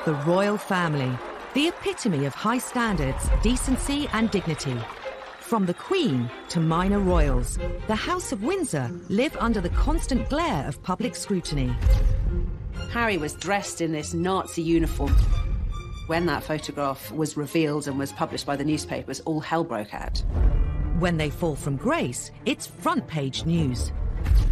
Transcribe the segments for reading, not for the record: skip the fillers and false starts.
The royal family, the epitome of high standards, decency and dignity. From the Queen to minor royals, the House of Windsor live under the constant glare of public scrutiny. Harry was dressed in this Nazi uniform. When that photograph was revealed and was published by the newspapers, all hell broke out. When they fall from grace, it's front-page news.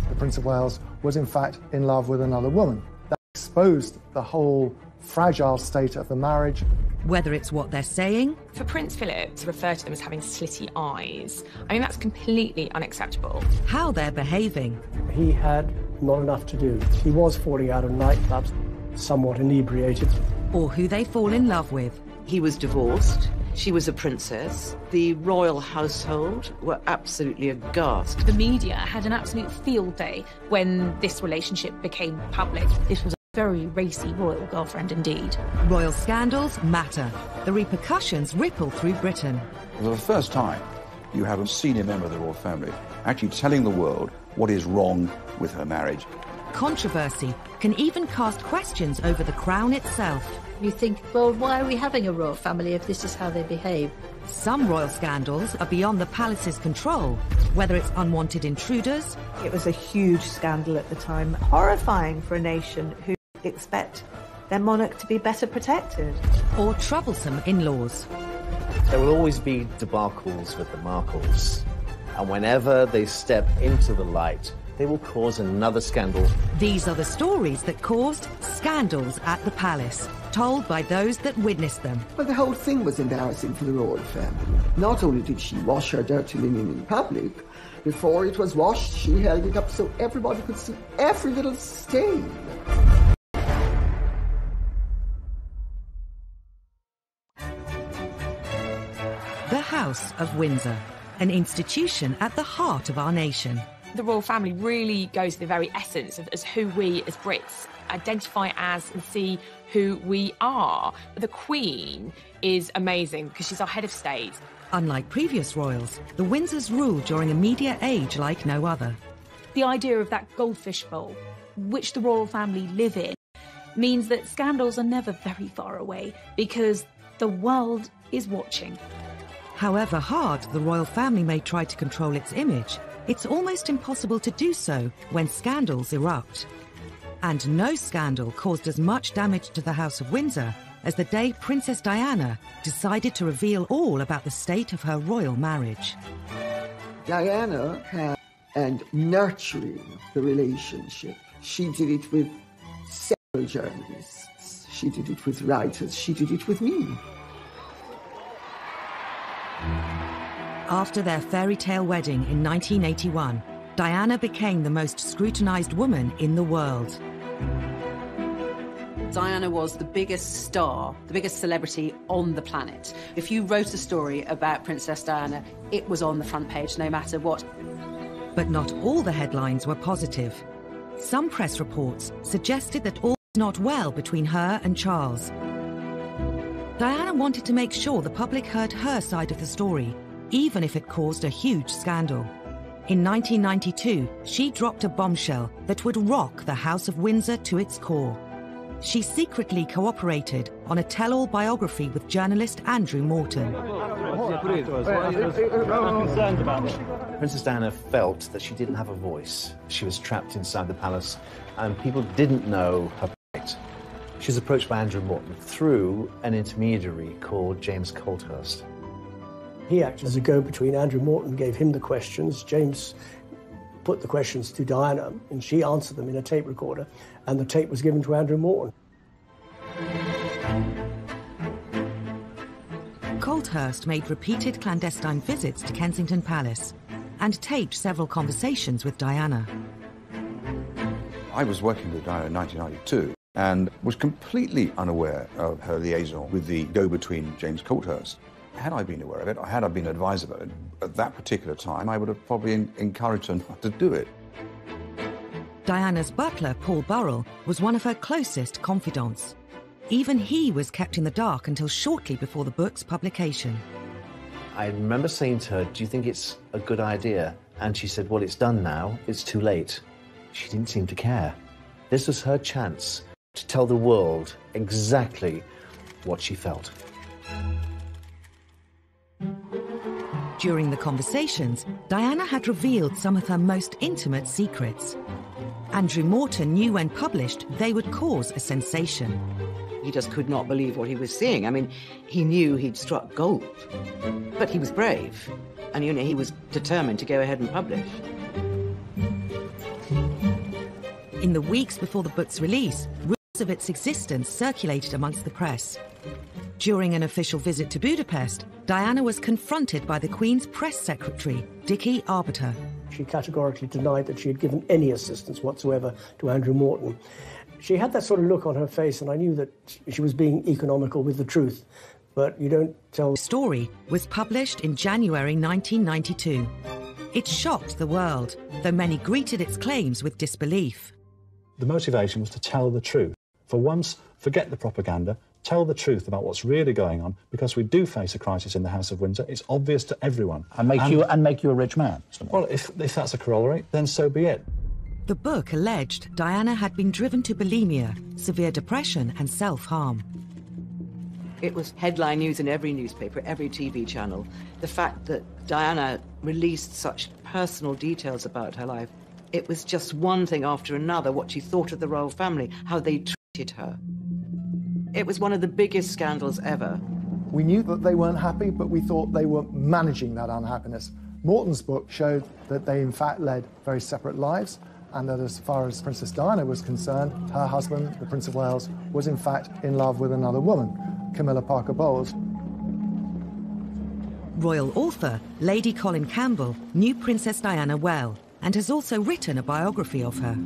The Prince of Wales was in fact in love with another woman. That exposed the whole fragile state of the marriage. Whether it's what they're saying... For Prince Philip to refer to them as having slitty eyes, I mean, that's completely unacceptable. How they're behaving. He had not enough to do. He was falling out of nightclubs, somewhat inebriated. Or who they fall in love with. He was divorced. She was a princess. The royal household were absolutely aghast. The media had an absolute field day when this relationship became public. This was a very racy royal girlfriend indeed. Royal scandals matter. The repercussions ripple through Britain. For the first time, you have a senior member of the royal family actually telling the world what is wrong with her marriage. Controversy can even cast questions over the crown itself. You think, well, why are we having a royal family if this is how they behave? Some royal scandals are beyond the palace's control, whether it's unwanted intruders. It was a huge scandal at the time, horrifying for a nation who expect their monarch to be better protected. Or troublesome in-laws. There will always be debacles with the Markles, and whenever they step into the light, they will cause another scandal. These are the stories that caused scandals at the palace, told by those that witnessed them. But the whole thing was embarrassing for the royal family. Not only did she wash her dirty linen in public, before it was washed, she held it up so everybody could see every little stain. The House of Windsor, an institution at the heart of our nation. The royal family really goes to the very essence of as who we as Brits identify as and see who we are. The Queen is amazing because she's our head of state. Unlike previous royals, the Windsors rule during a media age like no other. The idea of that goldfish bowl, which the royal family live in, means that scandals are never very far away because the world is watching. However hard the royal family may try to control its image, it's almost impossible to do so when scandals erupt. And no scandal caused as much damage to the House of Windsor as the day Princess Diana decided to reveal all about the state of her royal marriage. Diana had and nurturing the relationship. She did it with several journalists. She did it with writers. She did it with me. After their fairy tale wedding in 1981, Diana became the most scrutinised woman in the world. Diana was the biggest star, the biggest celebrity on the planet. If you wrote a story about Princess Diana, it was on the front page, no matter what. But not all the headlines were positive. Some press reports suggested that all was not well between her and Charles. Diana wanted to make sure the public heard her side of the story, even if it caused a huge scandal. In 1992, she dropped a bombshell that would rock the House of Windsor to its core. She secretly cooperated on a tell-all biography with journalist Andrew Morton. Princess Diana felt that she didn't have a voice. She was trapped inside the palace, and people didn't know her plight. She was approached by Andrew Morton through an intermediary called James Colthurst. He acted as a go-between. Andrew Morton gave him the questions. James put the questions to Diana, and she answered them in a tape recorder, and the tape was given to Andrew Morton. Colthurst made repeated clandestine visits to Kensington Palace and taped several conversations with Diana. I was working with Diana in 1992 and was completely unaware of her liaison with the go-between James Colthurst. Had I been aware of it, or had I been advised about it at that particular time, I would have probably encouraged her not to do it. Diana's butler, Paul Burrell, was one of her closest confidants. Even he was kept in the dark until shortly before the book's publication. I remember saying to her, "Do you think it's a good idea?" And she said, "Well, it's done now. It's too late." She didn't seem to care. This was her chance to tell the world exactly what she felt. During the conversations, Diana had revealed some of her most intimate secrets. Andrew Morton knew when published they would cause a sensation. He just could not believe what he was seeing. I mean, he knew he'd struck gold, but he was brave, and he was determined to go ahead and publish. In the weeks before the book's release, rumours of its existence circulated amongst the press. During an official visit to Budapest, Diana was confronted by the Queen's press secretary, Dickie Arbiter. She categorically denied that she had given any assistance whatsoever to Andrew Morton. She had that sort of look on her face, and I knew that she was being economical with the truth. But you don't tell... The story was published in January 1992. It shocked the world, though many greeted its claims with disbelief. The motivation was to tell the truth. For once, forget the propaganda, tell the truth about what's really going on, because we do face a crisis in the House of Windsor. It's obvious to everyone. And make you a rich man. Well, if that's a corollary, then so be it. The book alleged Diana had been driven to bulimia, severe depression and self-harm. It was headline news in every newspaper, every TV channel. The fact that Diana released such personal details about her life, it was just one thing after another, what she thought of the royal family, how they treated her. It was one of the biggest scandals ever. We knew that they weren't happy, but we thought they were managing that unhappiness. Morton's book showed that they in fact led very separate lives, and that as far as Princess Diana was concerned, her husband, the Prince of Wales, was in fact in love with another woman, Camilla Parker Bowles. Royal author Lady Colin Campbell knew Princess Diana well and has also written a biography of her.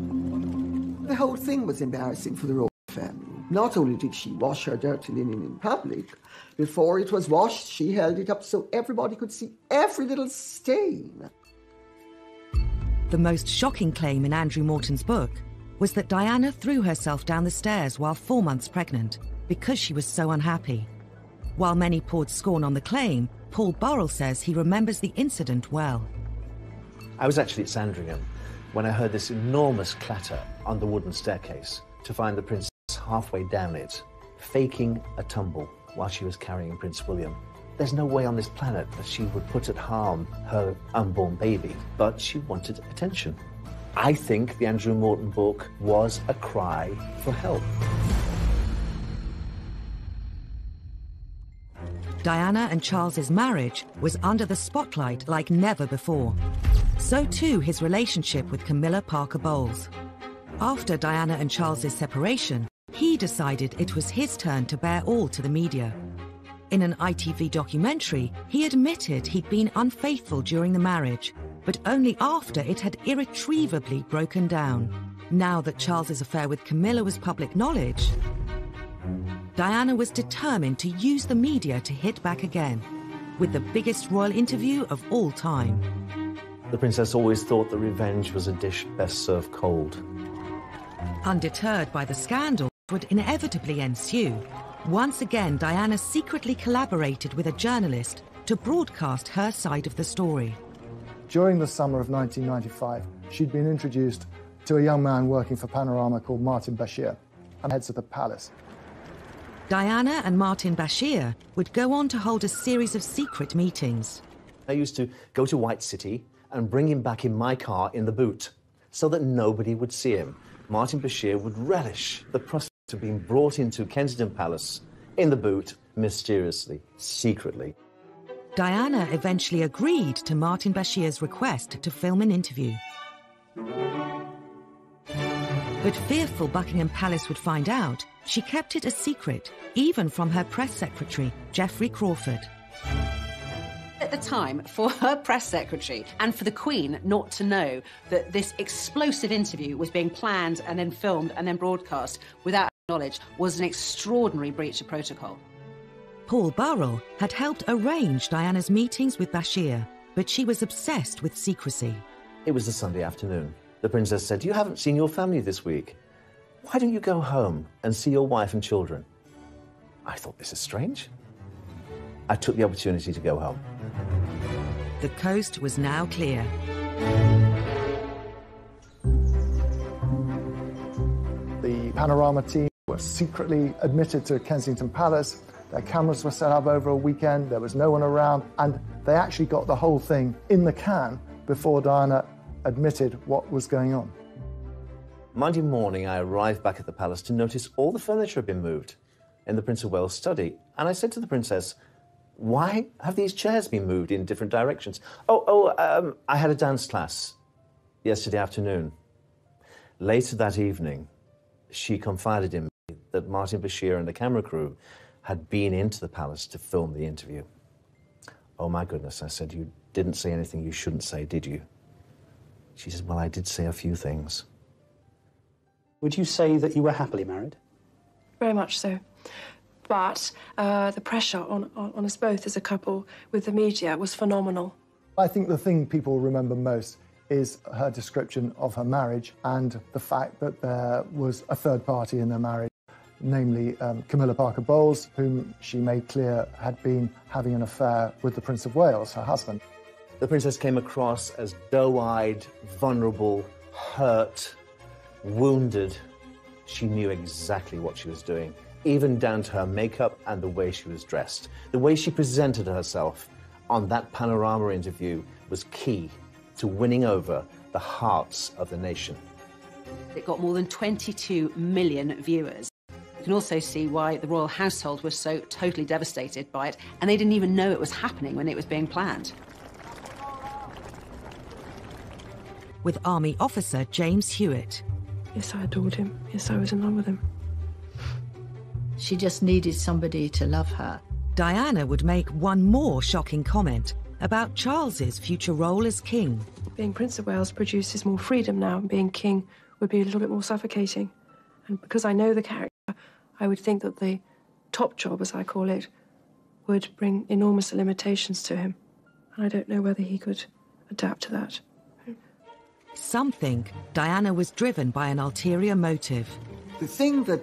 The whole thing was embarrassing for the royal family. Not only did she wash her dirty linen in public, before it was washed, she held it up so everybody could see every little stain. The most shocking claim in Andrew Morton's book was that Diana threw herself down the stairs while 4 months pregnant because she was so unhappy. While many poured scorn on the claim, Paul Burrell says he remembers the incident well. I was actually at Sandringham when I heard this enormous clatter on the wooden staircase to find the princess halfway down it, faking a tumble while she was carrying Prince William. There's no way on this planet that she would put at harm her unborn baby, but she wanted attention. I think the Andrew Morton book was a cry for help. Diana and Charles's marriage was under the spotlight like never before. So too his relationship with Camilla Parker Bowles. After Diana and Charles's separation, he decided it was his turn to bear all to the media. In an ITV documentary, he admitted he'd been unfaithful during the marriage, but only after it had irretrievably broken down. Now that Charles's affair with Camilla was public knowledge, Diana was determined to use the media to hit back again, with the biggest royal interview of all time. The princess always thought that revenge was a dish best served cold. Undeterred by the scandal that would inevitably ensue, once again Diana secretly collaborated with a journalist to broadcast her side of the story. During the summer of 1995, she'd been introduced to a young man working for Panorama called Martin Bashir, and heads of the palace. Diana and Martin Bashir would go on to hold a series of secret meetings. I used to go to White City and bring him back in my car in the boot so that nobody would see him. Martin Bashir would relish the prospect of being brought into Kensington Palace in the boot, mysteriously, secretly. Diana eventually agreed to Martin Bashir's request to film an interview. But fearful Buckingham Palace would find out, she kept it a secret, even from her press secretary, Geoffrey Crawford. At the time, for her press secretary and for the Queen not to know that this explosive interview was being planned and then filmed and then broadcast without knowledge was an extraordinary breach of protocol. Paul Burrell had helped arrange Diana's meetings with Bashir, but she was obsessed with secrecy. It was a Sunday afternoon. The princess said, "You haven't seen your family this week. Why don't you go home and see your wife and children?" I thought, this is strange. I took the opportunity to go home. The coast was now clear. The Panorama team were secretly admitted to Kensington Palace. Their cameras were set up over a weekend. There was no one around. And they actually got the whole thing in the can before Diana admitted what was going on. Monday morning, I arrived back at the palace to notice all the furniture had been moved in the Prince of Wales' study. And I said to the princess, why have these chairs been moved in different directions? I had a dance class yesterday afternoon. Later that evening, she confided in me that Martin Bashir and the camera crew had been into the palace to film the interview. Oh my goodness, I said, you didn't say anything you shouldn't say, did you? She said, well, I did say a few things. Would you say that you were happily married? Very much so. But the pressure on us both as a couple with the media was phenomenal. I think the thing people remember most is her description of her marriage and the fact that there was a third party in their marriage, namely Camilla Parker Bowles, whom she made clear had been having an affair with the Prince of Wales, her husband. The princess came across as doe-eyed, vulnerable, hurt, wounded. She knew exactly what she was doing, even down to her makeup and the way she was dressed. The way she presented herself on that Panorama interview was key to winning over the hearts of the nation. It got more than 22 million viewers. You can also see why the royal household was so totally devastated by it, and they didn't even know it was happening when it was being planned. With Army officer James Hewitt. Yes, I adored him. Yes, I was in love with him. She just needed somebody to love her. Diana would make one more shocking comment about Charles's future role as king. Being Prince of Wales produces more freedom now, and being king would be a little bit more suffocating. And because I know the character, I would think that the top job, as I call it, would bring enormous limitations to him. And I don't know whether he could adapt to that. Some think Diana was driven by an ulterior motive. The thing that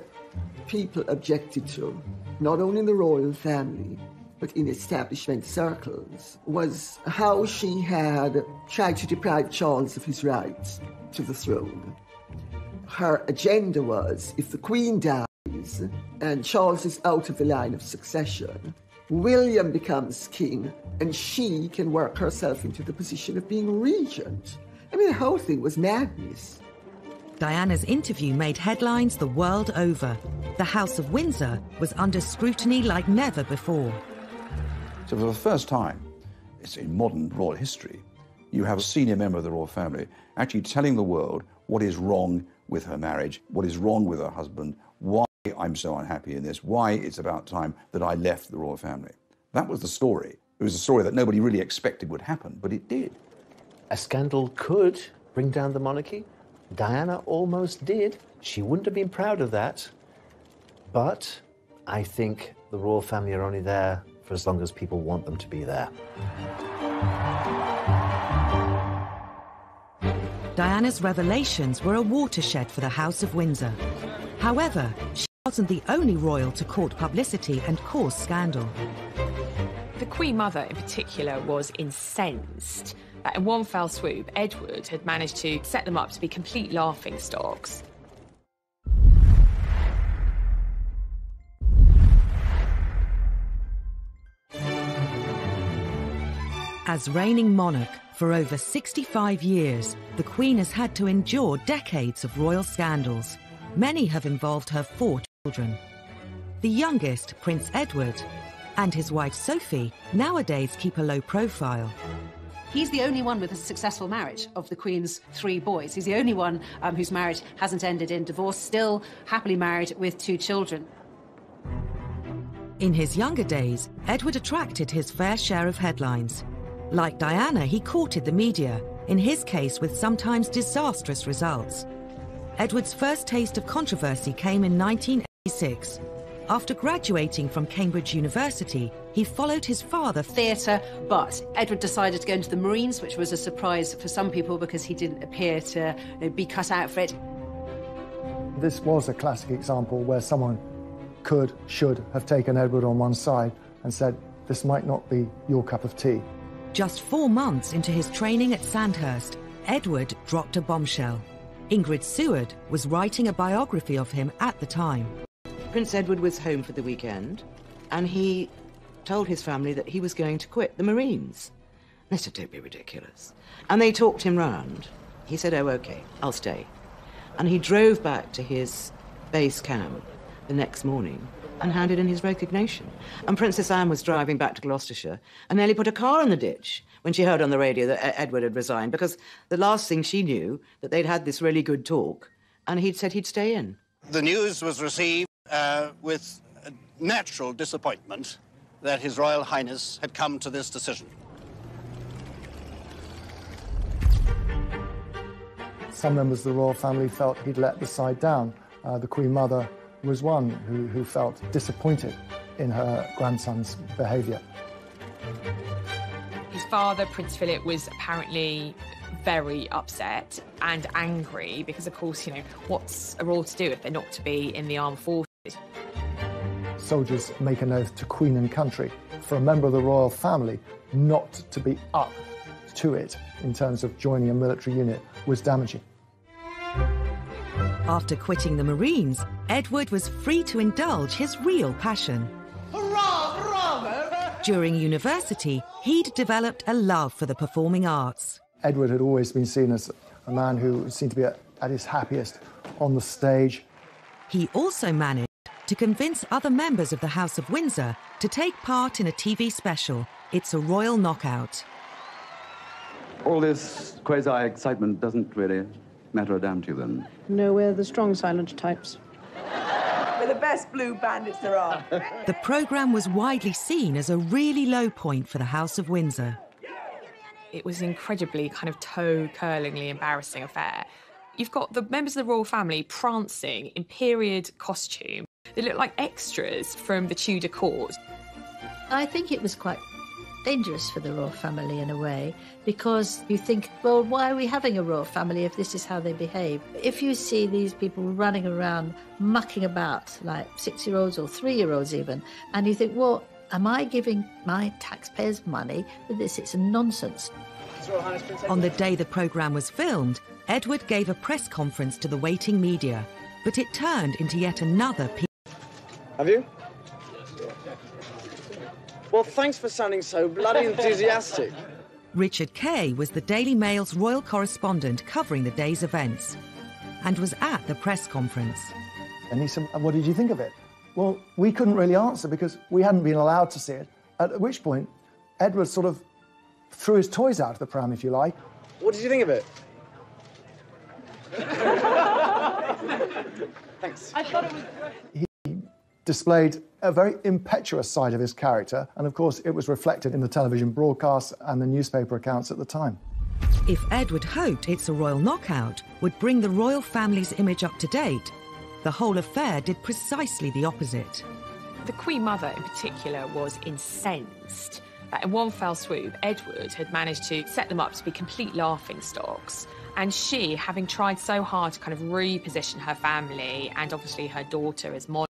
people objected to, not only in the royal family, but in establishment circles, was how she had tried to deprive Charles of his rights to the throne. Her agenda was, if the Queen dies and Charles is out of the line of succession, William becomes king and she can work herself into the position of being regent. I mean, the whole thing was madness. Diana's interview made headlines the world over. The House of Windsor was under scrutiny like never before. So for the first time, it's in modern royal history, you have a senior member of the royal family actually telling the world what is wrong with her marriage, what is wrong with her husband, why I'm so unhappy in this, why it's about time that I left the royal family. That was the story. It was a story that nobody really expected would happen, but it did. A scandal could bring down the monarchy. Diana almost did. She wouldn't have been proud of that. But I think the royal family are only there for as long as people want them to be there. Diana's revelations were a watershed for the House of Windsor. However, she wasn't the only royal to court publicity and cause scandal. The Queen Mother in particular was incensed that in one fell swoop, Edward had managed to set them up to be complete laughingstocks. As reigning monarch for over 65 years, the Queen has had to endure decades of royal scandals. Many have involved her 4 children. The youngest, Prince Edward, and his wife Sophie, nowadays keep a low profile. He's the only one with a successful marriage of the Queen's 3 boys. He's the only one whose marriage hasn't ended in divorce, still happily married with 2 children. In his younger days, Edward attracted his fair share of headlines. Like Diana, he courted the media, in his case with sometimes disastrous results. Edward's first taste of controversy came in 1986. After graduating from Cambridge University, he followed his father theatre, but Edward decided to go into the Marines, which was a surprise for some people because he didn't appear to be cut out for it. This was a classic example where someone should have taken Edward on one side and said, this might not be your cup of tea. Just 4 months into his training at Sandhurst, Edward dropped a bombshell. Ingrid Seward was writing a biography of him at the time. Prince Edward was home for the weekend, and he told his family that he was going to quit the Marines. They said, don't be ridiculous. And they talked him round. He said, oh, OK, I'll stay. And he drove back to his base camp the next morning and handed in his resignation. And Princess Anne was driving back to Gloucestershire and nearly put a car in the ditch when she heard on the radio that Edward had resigned, because the last thing she knew, that they'd had this really good talk, and he'd said he'd stay in. The news was received with natural disappointment that His Royal Highness had come to this decision. Some members of the royal family felt he'd let the side down. The Queen Mother was one who felt disappointed in her grandson's behaviour. His father, Prince Philip, was apparently very upset and angry because, of course, you know, what's a royal to do if they're not to be in the armed forces? Soldiers make an oath to Queen and country. For a member of the royal family not to be up to it in terms of joining a military unit was damaging. After quitting the Marines, Edward was free to indulge his real passion. Hurrah, hurrah! During university, he'd developed a love for the performing arts. Edward had always been seen as a man who seemed to be at his happiest on the stage. He also managed to convince other members of the House of Windsor to take part in a TV special, It's a Royal Knockout. All this quasi-excitement doesn't really matter a damn to you, then? No, we're the strong silent types. We're the best blue bandits there are. The programme was widely seen as a really low point for the House of Windsor. It was an incredibly kind of toe-curlingly embarrassing affair. You've got the members of the royal family prancing in period costume. They look like extras from the Tudor court. I think it was quite dangerous for the royal family in a way, because you think, well, why are we having a royal family if this is how they behave? If you see these people running around, mucking about, like 6-year-olds or 3-year-olds even, and you think, well, am I giving my taxpayers money for this? It's nonsense. On the day the programme was filmed, Edward gave a press conference to the waiting media, but it turned into yet another Have you? Well, thanks for sounding so bloody enthusiastic. Richard Kay was the Daily Mail's royal correspondent covering the day's events and was at the press conference. And he said, what did you think of it? Well, we couldn't really answer because we hadn't been allowed to see it, at which point Edward sort of threw his toys out of the pram, if you like. What did you think of it? Thanks. I thought it was great. He displayed a very impetuous side of his character, and of course it was reflected in the television broadcasts and the newspaper accounts at the time. If Edward hoped It's a Royal Knockout would bring the royal family's image up to date, the whole affair did precisely the opposite. The Queen Mother in particular was incensed that in one fell swoop, Edward had managed to set them up to be complete laughingstocks. And she, having tried so hard to kind of reposition her family and obviously her daughter as monarch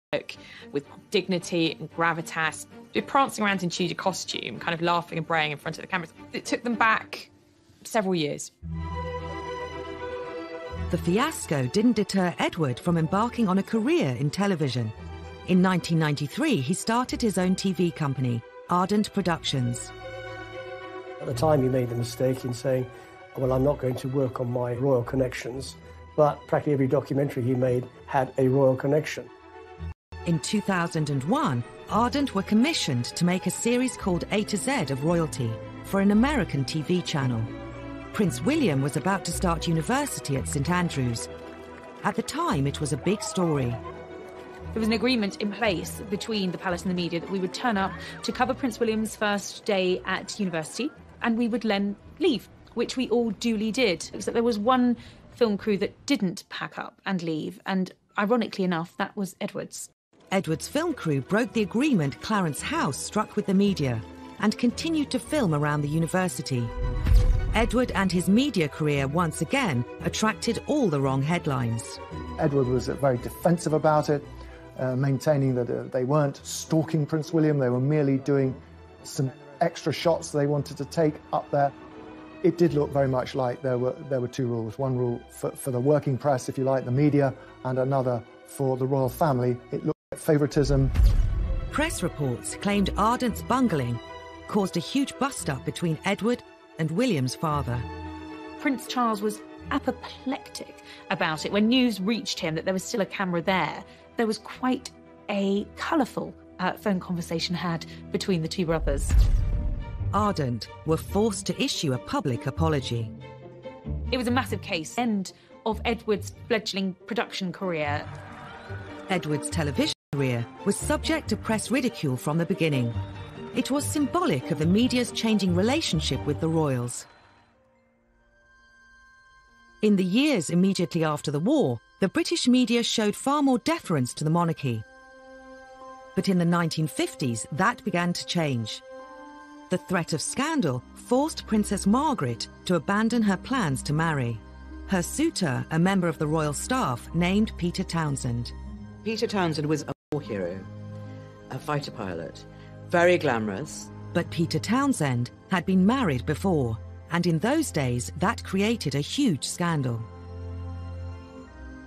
with dignity and gravitas, prancing around in Tudor costume, kind of laughing and braying in front of the cameras, it took them back several years. The fiasco didn't deter Edward from embarking on a career in television. In 1993, he started his own TV company, Ardent Productions. At the time, he made the mistake in saying, well, I'm not going to work on my royal connections, but practically every documentary he made had a royal connection. In 2001, Ardent were commissioned to make a series called A to Z of Royalty for an American TV channel. Prince William was about to start university at St Andrews. At the time, it was a big story. There was an agreement in place between the palace and the media that we would turn up to cover Prince William's first day at university, and we would then leave, which we all duly did, except there was one film crew that didn't pack up and leave, and ironically enough, that was Edward's. Edward's film crew broke the agreement Clarence House struck with the media and continued to film around the university. Edward and his media career once again attracted all the wrong headlines. Edward was very defensive about it, maintaining that they weren't stalking Prince William, they were merely doing some extra shots they wanted to take up there. It did look very much like there were two rules. One rule for the working press, if you like, the media, and another for the royal family. It looked favouritism. Press reports claimed Ardent's bungling caused a huge bust-up between Edward and William's father. Prince Charles was apoplectic about it. When news reached him that there was still a camera there, there was quite a colourful phone conversation had between the two brothers. Ardent were forced to issue a public apology. It was a massive case, end of Edward's fledgling production career. Edward's television career was subject to press ridicule from the beginning. It was symbolic of the media's changing relationship with the royals. In the years immediately after the war, the British media showed far more deference to the monarchy. But in the 1950s, that began to change. The threat of scandal forced Princess Margaret to abandon her plans to marry. Her suitor, a member of the royal staff, named Peter Townsend. Peter Townsend was a war hero, a fighter pilot, very glamorous. But Peter Townsend had been married before, and in those days that created a huge scandal.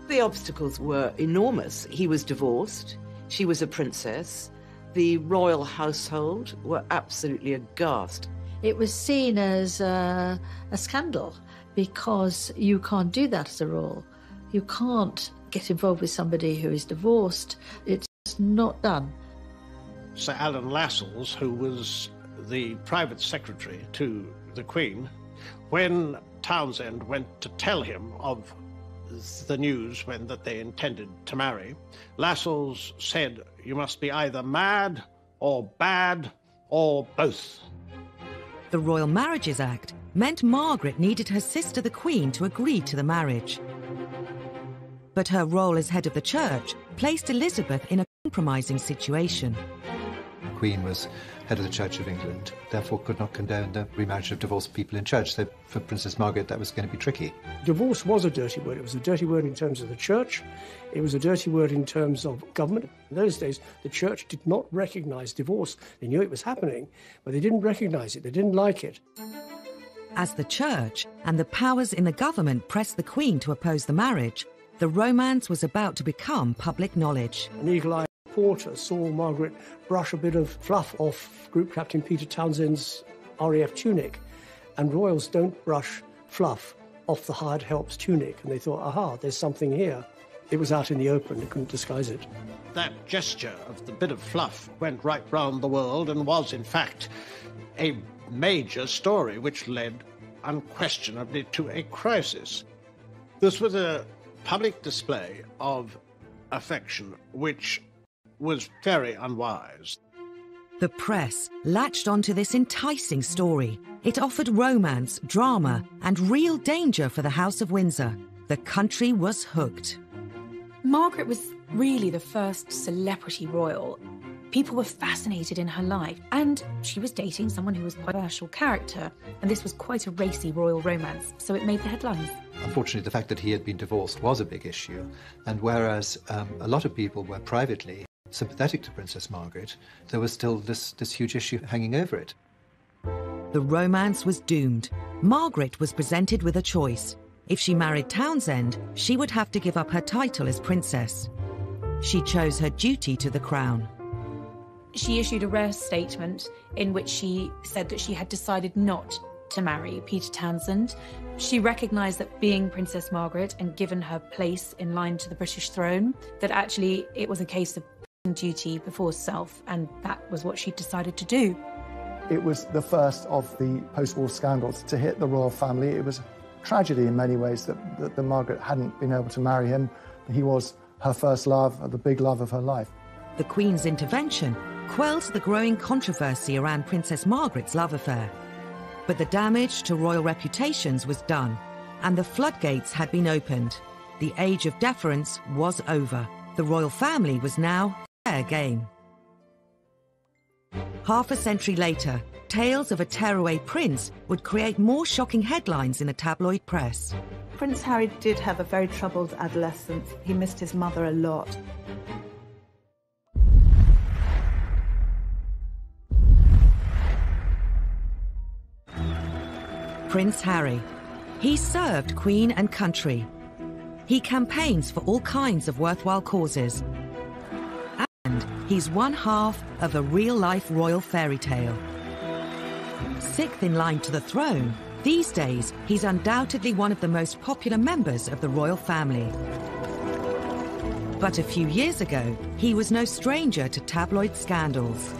The obstacles were enormous. He was divorced, she was a princess, the royal household were absolutely aghast. It was seen as a scandal because you can't do that as a royal. You can't get involved with somebody who is divorced. It's not done. Sir Alan Lascelles, who was the private secretary to the Queen, when Townsend went to tell him of the news that they intended to marry, Lascelles said, "You must be either mad or bad or both." The Royal Marriages Act meant Margaret needed her sister the Queen to agree to the marriage. But her role as head of the church placed Elizabeth in a compromising situation. The Queen was head of the Church of England, therefore could not condone the remarriage of divorced people in church. So for Princess Margaret, that was going to be tricky. Divorce was a dirty word. It was a dirty word in terms of the church. It was a dirty word in terms of government. In those days, the church did not recognise divorce. They knew it was happening, but they didn't recognise it. They didn't like it. As the church and the powers in the government pressed the Queen to oppose the marriage, the romance was about to become public knowledge. An eagle-eyed reporter saw Margaret brush a bit of fluff off Group Captain Peter Townsend's RAF tunic, and royals don't brush fluff off the hired help's tunic, and they thought, aha, there's something here. It was out in the open, they couldn't disguise it. That gesture of the bit of fluff went right round the world and was, in fact, a major story which led unquestionably to a crisis. This was a public display of affection which was very unwise. The press latched onto this enticing story. It offered romance, drama, and real danger for the House of Windsor. The country was hooked. Margaret was really the first celebrity royal. People were fascinated in her life, and she was dating someone who was quite a controversial character, and this was quite a racy royal romance, so it made the headlines. Unfortunately, the fact that he had been divorced was a big issue, and whereas a lot of people were privately sympathetic to Princess Margaret, there was still this huge issue hanging over it. The romance was doomed. Margaret was presented with a choice. If she married Townsend, she would have to give up her title as princess. She chose her duty to the crown. She issued a rare statement in which she said that she had decided not to marry Peter Townsend. She recognised that being Princess Margaret and given her place in line to the British throne, that actually it was a case of duty before self, and that was what she decided to do. It was the first of the post-war scandals to hit the royal family. It was a tragedy in many ways that Margaret hadn't been able to marry him. He was her first love, the big love of her life. The Queen's intervention quelled the growing controversy around Princess Margaret's love affair. But the damage to royal reputations was done, and the floodgates had been opened. The age of deference was over. The royal family was now fair game. Half a century later, tales of a tearaway prince would create more shocking headlines in the tabloid press. Prince Harry did have a very troubled adolescence. He missed his mother a lot. Prince Harry. He served Queen and country. He campaigns for all kinds of worthwhile causes. And he's one half of a real-life royal fairy tale. Sixth in line to the throne, these days he's undoubtedly one of the most popular members of the royal family. But a few years ago, he was no stranger to tabloid scandals.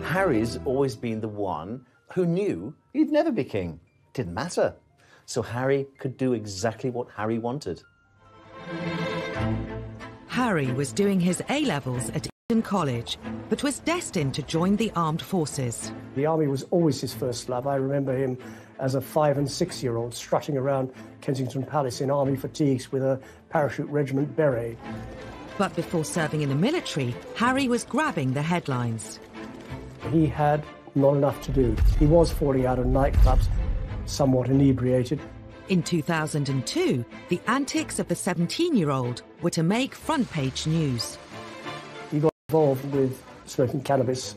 Harry's always been the one who knew he'd never be king. Didn't matter. So Harry could do exactly what Harry wanted. Harry was doing his A-levels at Eton College, but was destined to join the armed forces. The army was always his first love. I remember him as a 5- and 6-year-old strutting around Kensington Palace in army fatigues with a parachute regiment beret. But before serving in the military, Harry was grabbing the headlines. He had not enough to do. He was falling out of nightclubs, somewhat inebriated. In 2002, the antics of the 17-year-old were to make front-page news. He got involved with smoking cannabis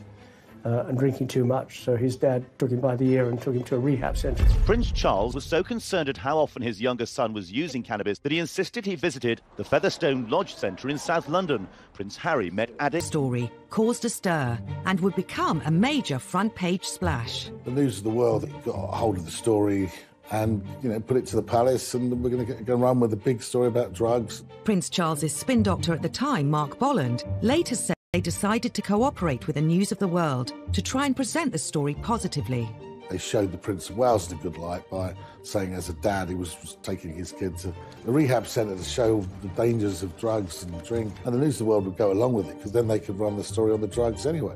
and drinking too much, so his dad took him by the ear and took him to a rehab centre. Prince Charles was so concerned at how often his younger son was using cannabis that he insisted he visited the Featherstone Lodge Centre in South London. Prince Harry met addicts. Story caused a stir and would become a major front-page splash. The News of the World got a hold of the story and, put it to the palace, and we're going to go and run with a big story about drugs. Prince Charles's spin doctor at the time, Mark Bolland, later said they decided to cooperate with the News of the World to try and present the story positively. They showed the Prince of Wales in a good light by saying as a dad he was taking his kid to the rehab centre to show the dangers of drugs and drink. And the News of the World would go along with it because then they could run the story on the drugs anyway.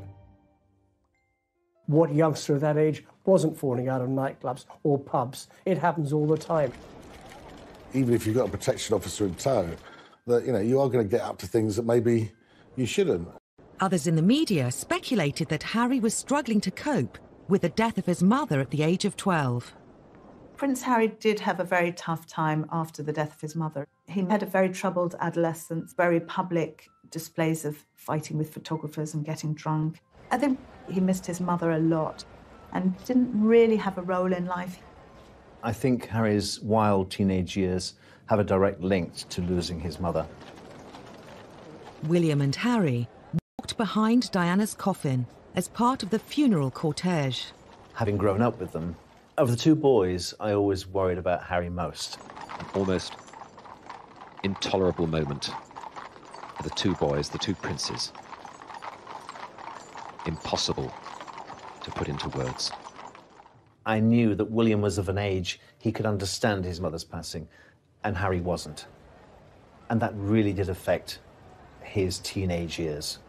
What youngster of that age wasn't falling out of nightclubs or pubs? It happens all the time. Even if you've got a protection officer in tow, that you are going to get up to things that maybe you shouldn't. Others in the media speculated that Harry was struggling to cope with the death of his mother at the age of 12. Prince Harry did have a very tough time after the death of his mother. He had a very troubled adolescence, very public displays of fighting with photographers and getting drunk. I think he missed his mother a lot and didn't really have a role in life. I think Harry's wild teenage years have a direct link to losing his mother. William and Harry walked behind Diana's coffin as part of the funeral cortege. Having grown up with them, of the two boys, I always worried about Harry most. An almost intolerable moment for the two boys, the two princes. Impossible to put into words. I knew that William was of an age he could understand his mother's passing, and Harry wasn't. And that really did affect his teenage years.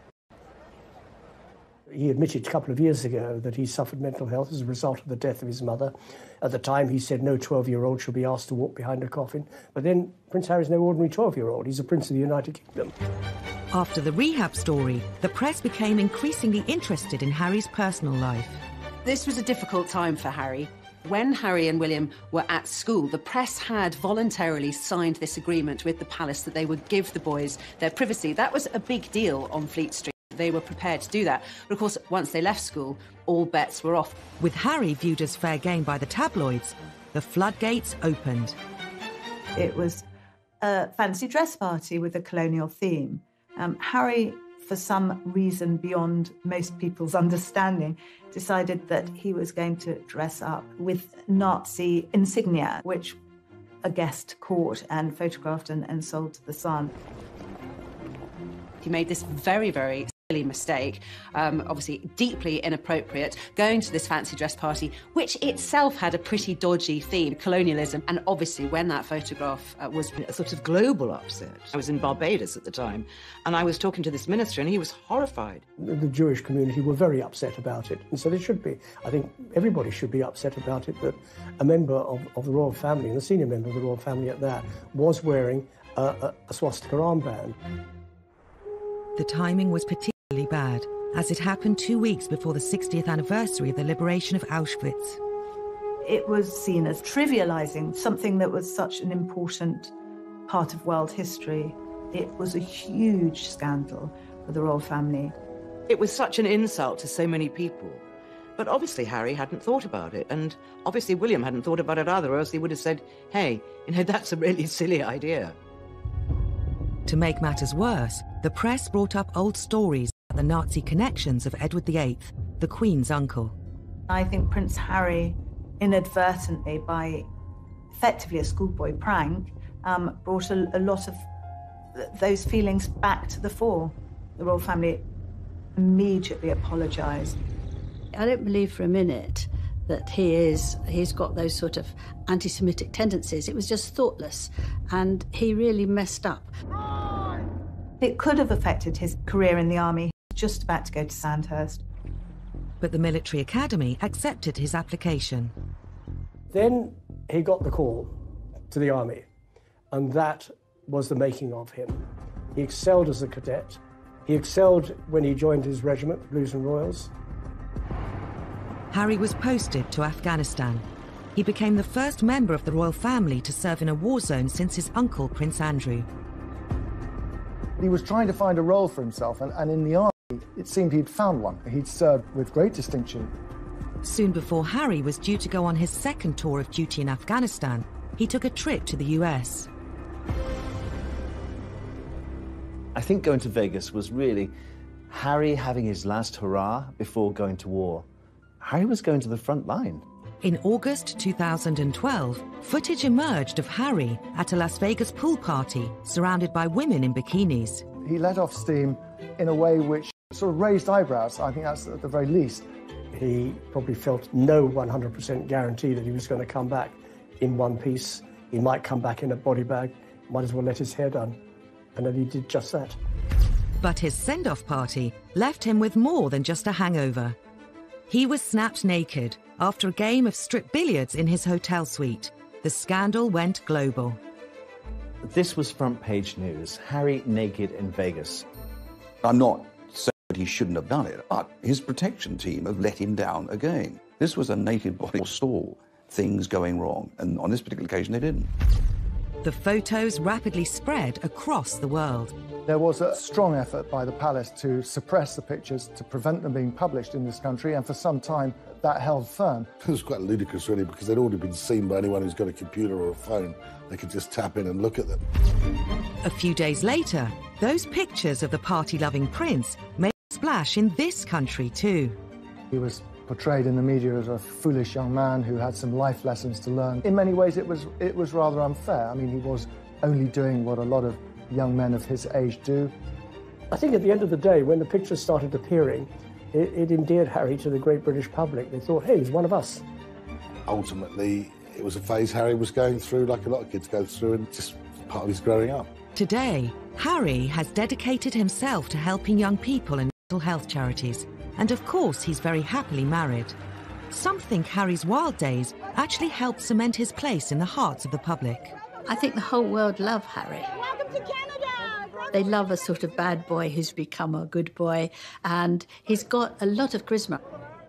He admitted a couple of years ago that he suffered mental health as a result of the death of his mother. At the time, he said no 12-year-old should be asked to walk behind a coffin. But then Prince Harry's no ordinary 12-year-old. He's a prince of the United Kingdom. After the rehab story, the press became increasingly interested in Harry's personal life. This was a difficult time for Harry. When Harry and William were at school, the press had voluntarily signed this agreement with the palace that they would give the boys their privacy. That was a big deal on Fleet Street. They were prepared to do that. But of course, once they left school, all bets were off. With Harry viewed as fair game by the tabloids, the floodgates opened. It was a fancy dress party with a colonial theme. Harry, for some reason beyond most people's understanding, decided that he was going to dress up with Nazi insignia, which a guest caught and photographed and sold to the Sun. He made this very, very silly mistake, obviously deeply inappropriate, going to this fancy dress party, which itself had a pretty dodgy theme, colonialism. And obviously when that photograph was a sort of global upset. I was in Barbados at the time, and I was talking to this minister, and he was horrified. The Jewish community were very upset about it, and so they should be. I think everybody should be upset about it, that a member of the royal family, and a senior member of the royal family at that, was wearing a swastika armband. The timing was particularly bad, as it happened 2 weeks before the 60th anniversary of the liberation of Auschwitz. It was seen as trivialising something that was such an important part of world history. It was a huge scandal for the royal family. It was such an insult to so many people. But obviously Harry hadn't thought about it, and obviously William hadn't thought about it either, or else he would have said, hey, that's a really silly idea. To make matters worse, the press brought up old stories about the Nazi connections of Edward VIII, the Queen's uncle. I think Prince Harry, inadvertently, by effectively a schoolboy prank, brought a lot of those feelings back to the fore. The royal family immediately apologised. I don't believe for a minute that he's got those sort of anti-Semitic tendencies. It was just thoughtless, and he really messed up. It could have affected his career in the army. He was just about to go to Sandhurst. But the military academy accepted his application. Then he got the call to the army, and that was the making of him. He excelled as a cadet. He excelled when he joined his regiment, Blues and Royals. Harry was posted to Afghanistan. He became the first member of the royal family to serve in a war zone since his uncle, Prince Andrew. He was trying to find a role for himself, and in the army, it seemed he'd found one. He'd served with great distinction. Soon before Harry was due to go on his second tour of duty in Afghanistan, he took a trip to the US. I think going to Vegas was really Harry having his last hurrah before going to war. Harry was going to the front line. In August 2012, footage emerged of Harry at a Las Vegas pool party surrounded by women in bikinis. He let off steam in a way which sort of raised eyebrows. I think that's at the very least. He probably felt no 100% guarantee that he was going to come back in one piece. He might come back in a body bag, might as well let his hair done. And then he did just that. But his send-off party left him with more than just a hangover. He was snapped naked after a game of strip billiards in his hotel suite. The scandal went global. This was front page news. Harry naked in Vegas. I'm not saying that he shouldn't have done it, but his protection team have let him down again. This was a naked body saw things going wrong, and on this particular occasion they didn't. The photos rapidly spread across the world. There was a strong effort by the palace to suppress the pictures, to prevent them being published in this country, and for some time that held firm. It was quite ludicrous, really, because they'd already been seen by anyone who's got a computer or a phone. They could just tap in and look at them. A few days later, those pictures of the party-loving prince made a splash in this country too. He was portrayed in the media as a foolish young man who had some life lessons to learn. In many ways, it was rather unfair. I mean, he was only doing what a lot of young men of his age do. I think at the end of the day, when the pictures started appearing, it endeared Harry to the great British public. They thought, hey, he's one of us. Ultimately, it was a phase Harry was going through, like a lot of kids go through, and just part of his growing up. Today, Harry has dedicated himself to helping young people and mental health charities. And of course, he's very happily married. Some think Harry's wild days actually helped cement his place in the hearts of the public. I think the whole world love Harry. Welcome to Canada! They love a sort of bad boy who's become a good boy, and he's got a lot of charisma.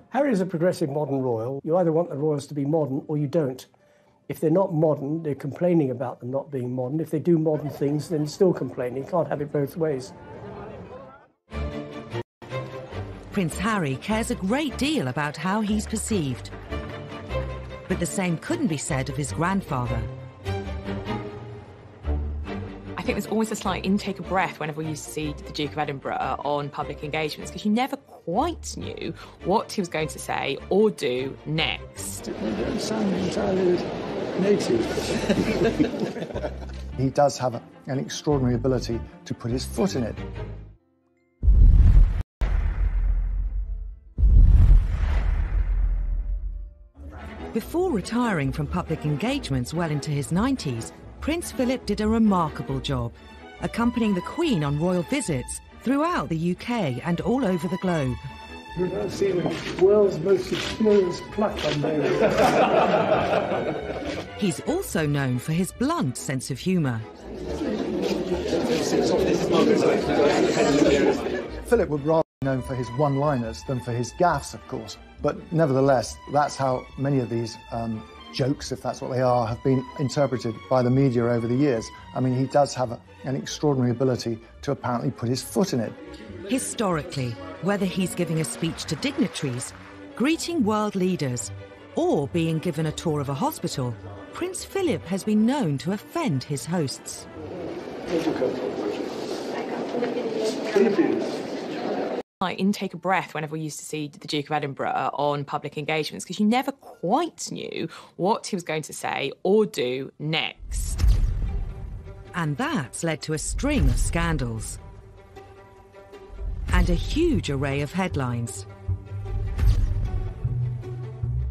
Harry is a progressive modern royal. You either want the royals to be modern or you don't. If they're not modern, they're complaining about them not being modern. If they do modern things, then still complaining. You can't have it both ways. Prince Harry cares a great deal about how he's perceived. But the same couldn't be said of his grandfather. I think there's always a slight intake of breath whenever we used to see the Duke of Edinburgh on public engagements, because you never quite knew what he was going to say or do next. They don't sound entirely native. He does have an extraordinary ability to put his foot in it. Before retiring from public engagements well into his 90s, Prince Philip did a remarkable job, accompanying the Queen on royal visits throughout the UK and all over the globe. We've now seen the world's most experienced pluck on there. He's also known for his blunt sense of humour. Philip would rather be known for his one-liners than for his gaffes, of course. But nevertheless, that's how many of these jokes, if that's what they are, have been interpreted by the media over the years. I mean, he does have an extraordinary ability to apparently put his foot in it. Historically, whether he's giving a speech to dignitaries, greeting world leaders, or being given a tour of a hospital, Prince Philip has been known to offend his hosts. Philippines. like intake of breath whenever we used to see the Duke of Edinburgh on public engagements, because you never quite knew what he was going to say or do next. And that's led to a string of scandals and a huge array of headlines.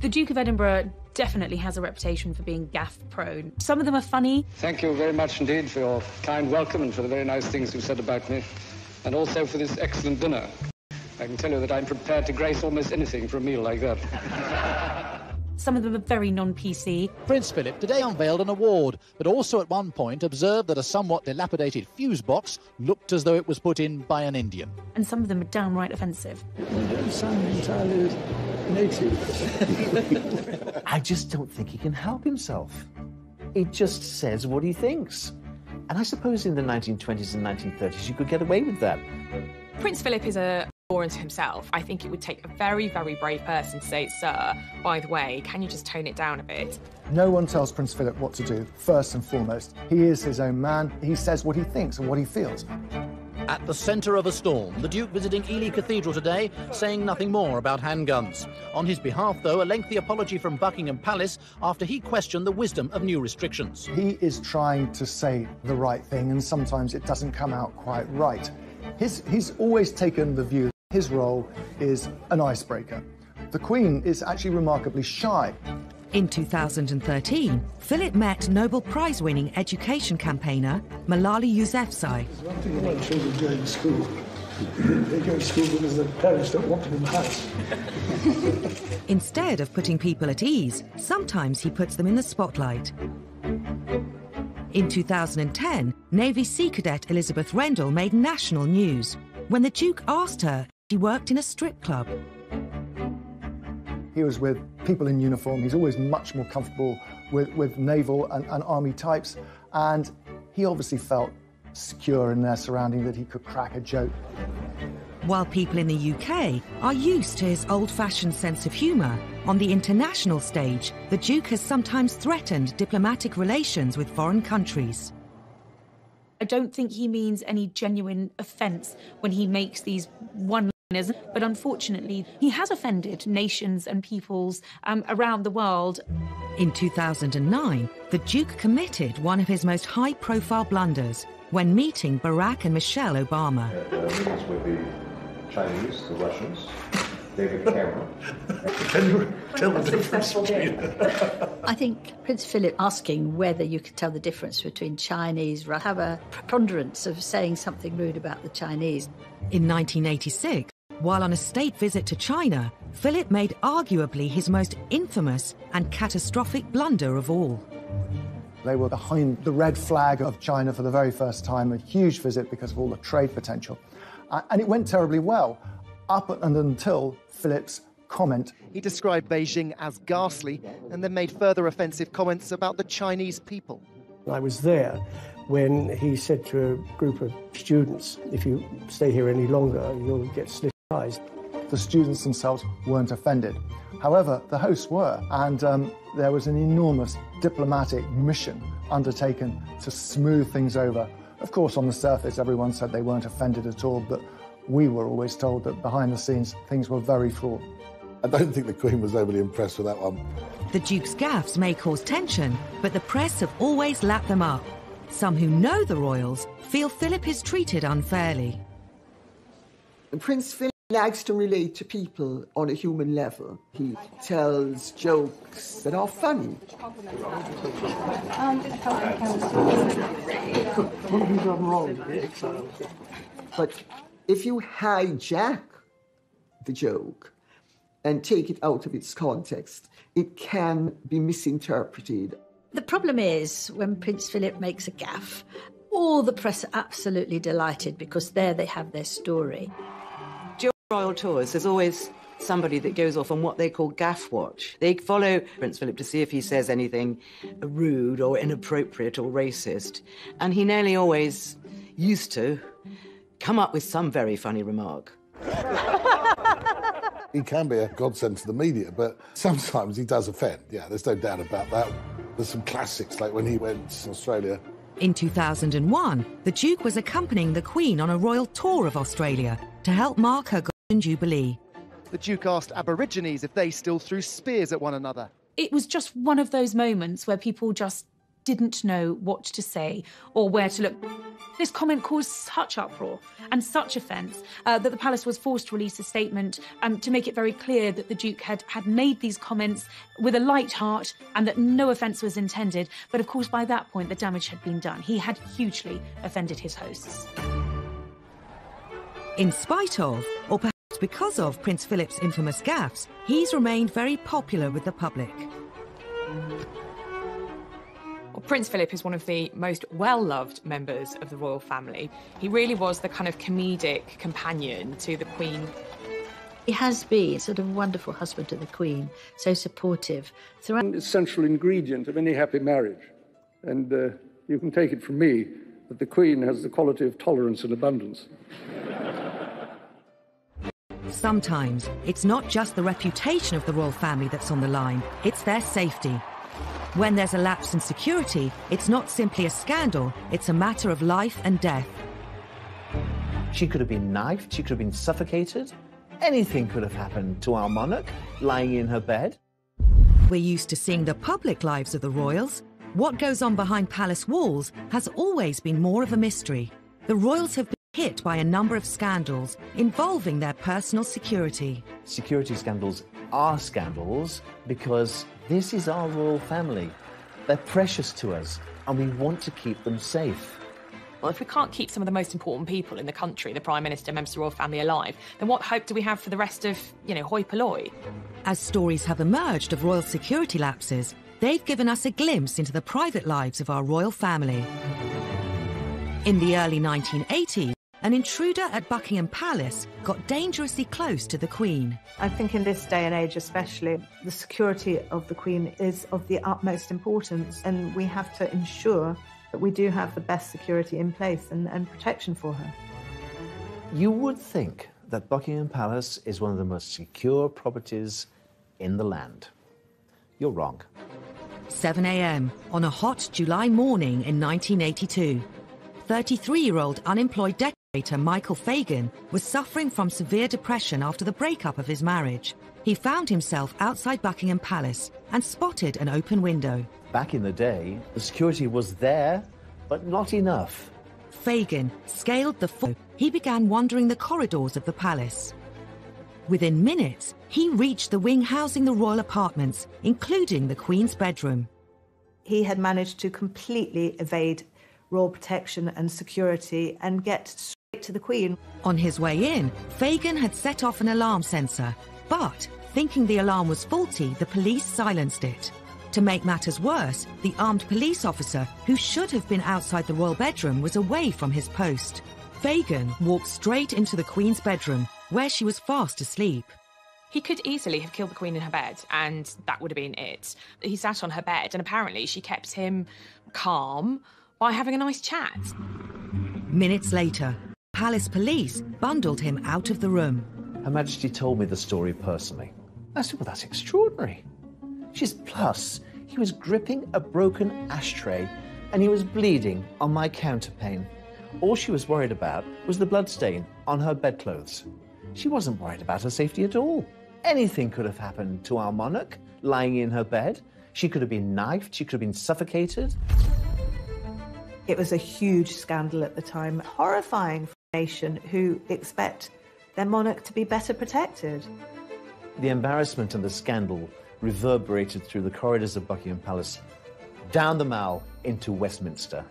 The Duke of Edinburgh definitely has a reputation for being gaffe-prone. Some of them are funny. Thank you very much indeed for your kind welcome and for the very nice things you've said about me, and also for this excellent dinner. I can tell you that I'm prepared to grace almost anything for a meal like that. Some of them are very non-PC. Prince Philip today unveiled an award, but also at one point observed that a somewhat dilapidated fuse box looked as though it was put in by an Indian. And some of them are downright offensive. You don't sound entirely native. I just don't think he can help himself. He just says what he thinks. And I suppose in the 1920s and 1930s you could get away with that. Prince Philip is a law unto himself. I think it would take a very, very brave person to say, sir, by the way, can you just tone it down a bit? No one tells Prince Philip what to do, first and foremost. He is his own man. He says what he thinks and what he feels. At the centre of a storm, the Duke visiting Ely Cathedral today, saying nothing more about handguns. On his behalf, though, a lengthy apology from Buckingham Palace after he questioned the wisdom of new restrictions. He is trying to say the right thing, and sometimes it doesn't come out quite right. He's always taken the view that his role is an icebreaker. The Queen is actually remarkably shy. In 2013, Philip met Nobel Prize-winning education campaigner Malala Yousafzai. One thing about children going to school. They go to school because their parents don't want them in the house. Instead of putting people at ease, sometimes he puts them in the spotlight. In 2010, Navy Sea Cadet Elizabeth Rendell made national news when the Duke asked her if she worked in a strip club. He was with people in uniform. He's always much more comfortable with naval and army types, and he obviously felt secure in their surrounding that he could crack a joke. While people in the UK are used to his old-fashioned sense of humour, on the international stage, the Duke has sometimes threatened diplomatic relations with foreign countries. I don't think he means any genuine offence when he makes these one-liners, but unfortunately, he has offended nations and peoples around the world. In 2009, the Duke committed one of his most high-profile blunders when meeting Barack and Michelle Obama. Meetings with the Chinese, the Russians, David Cameron. Can you tell the difference between I think Prince Philip asking whether you could tell the difference between Chinese, have a preponderance of saying something rude about the Chinese. In 1986, while on a state visit to China, Philip made arguably his most infamous and catastrophic blunder of all. They were behind the red flag of China for the very first time, a huge visit because of all the trade potential. And it went terribly well, up and until Philip's comment. He described Beijing as ghastly and then made further offensive comments about the Chinese people. I was there when he said to a group of students, if you stay here any longer, you'll get slit eyes. The students themselves weren't offended. However, the hosts were, and there was an enormous diplomatic mission undertaken to smooth things over. Of course, on the surface, everyone said they weren't offended at all, but we were always told that behind the scenes, things were very fraught. I don't think the Queen was overly impressed with that one. The Duke's gaffes may cause tension, but the press have always lapped them up. Some who know the royals feel Philip is treated unfairly. Prince Philip likes to relate to people on a human level. He tells jokes that are funny. What have you done wrong? But if you hijack the joke and take it out of its context, it can be misinterpreted. The problem is, when Prince Philip makes a gaffe, all the press are absolutely delighted because there they have their story. During royal tours, there's always somebody that goes off on what they call gaff watch. They follow Prince Philip to see if he says anything rude or inappropriate or racist. And he nearly always used to come up with some very funny remark. He can be a godsend to the media, but sometimes he does offend. Yeah, there's no doubt about that. There's some classics, like when he went to Australia. In 2001, the Duke was accompanying the Queen on a royal tour of Australia to help mark her Jubilee. The Duke asked Aborigines if they still threw spears at one another. It was just one of those moments where people just didn't know what to say or where to look. This comment caused such uproar and such offence that the palace was forced to release a statement to make it very clear that the Duke had made these comments with a light heart and that no offence was intended. But of course, by that point, the damage had been done. He had hugely offended his hosts. In spite of, or perhaps because of Prince Philip's infamous gaffes, he's remained very popular with the public. Well, Prince Philip is one of the most well-loved members of the royal family. He really was the kind of comedic companion to the Queen. He has been sort of a wonderful husband to the Queen, so supportive throughout. An essential ingredient of any happy marriage. And you can take it from me that the Queen has the quality of tolerance and abundance. Sometimes it's not just the reputation of the royal family that's on the line, it's their safety. When there's a lapse in security, it's not simply a scandal, it's a matter of life and death. She could have been knifed, she could have been suffocated. Anything could have happened to our monarch lying in her bed. We're used to seeing the public lives of the royals. What goes on behind palace walls has always been more of a mystery. The royals have been hit by a number of scandals involving their personal security. Security scandals are scandals because this is our royal family. They're precious to us and we want to keep them safe. Well, if we can't keep some of the most important people in the country, the Prime Minister, members of the royal family, alive, then what hope do we have for the rest of, hoi polloi? As stories have emerged of royal security lapses, they've given us a glimpse into the private lives of our royal family. In the early 1980s, an intruder at Buckingham Palace got dangerously close to the Queen. I think in this day and age especially, the security of the Queen is of the utmost importance, and we have to ensure that we do have the best security in place and protection for her. You would think that Buckingham Palace is one of the most secure properties in the land. You're wrong. 7 a.m. on a hot July morning in 1982. 33-year-old unemployed decorator Michael Fagan was suffering from severe depression after the breakup of his marriage. He found himself outside Buckingham Palace and spotted an open window. Back in the day, the security was there, but not enough. Fagan scaled the floor. He began wandering the corridors of the palace. Within minutes, he reached the wing housing the royal apartments, including the Queen's bedroom. He had managed to completely evade royal protection and security and get straight to the Queen. On his way in, Fagan had set off an alarm sensor, but thinking the alarm was faulty, the police silenced it. To make matters worse, the armed police officer, who should have been outside the royal bedroom, was away from his post. Fagan walked straight into the Queen's bedroom, where she was fast asleep. He could easily have killed the Queen in her bed, and that would have been it. He sat on her bed, and apparently she kept him calm by having a nice chat. Minutes later, palace police bundled him out of the room. Her Majesty told me the story personally. I said, well, that's extraordinary. Plus, he was gripping a broken ashtray and he was bleeding on my counterpane. All she was worried about was the bloodstain on her bedclothes. She wasn't worried about her safety at all. Anything could have happened to our monarch lying in her bed. She could have been knifed, she could have been suffocated. It was a huge scandal at the time, horrifying for a nation who expect their monarch to be better protected. The embarrassment and the scandal reverberated through the corridors of Buckingham Palace, down the Mall into Westminster.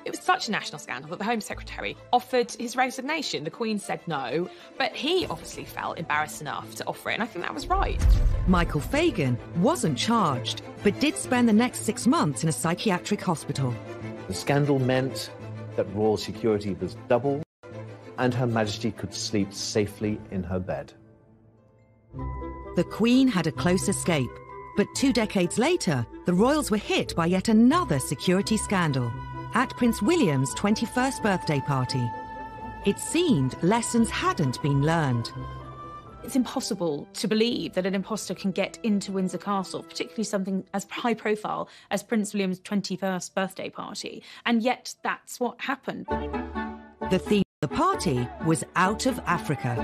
It was such a national scandal that the Home Secretary offered his resignation. The Queen said no, but he obviously felt embarrassed enough to offer it, and I think that was right. Michael Fagan wasn't charged, but did spend the next 6 months in a psychiatric hospital. The scandal meant that royal security was doubled, and Her Majesty could sleep safely in her bed. The Queen had a close escape, but 2 decades later, the royals were hit by yet another security scandal at Prince William's 21st birthday party. It seemed lessons hadn't been learned. It's impossible to believe that an imposter can get into Windsor Castle, particularly something as high profile as Prince William's 21st birthday party, and yet that's what happened. The theme of the party was Out of Africa.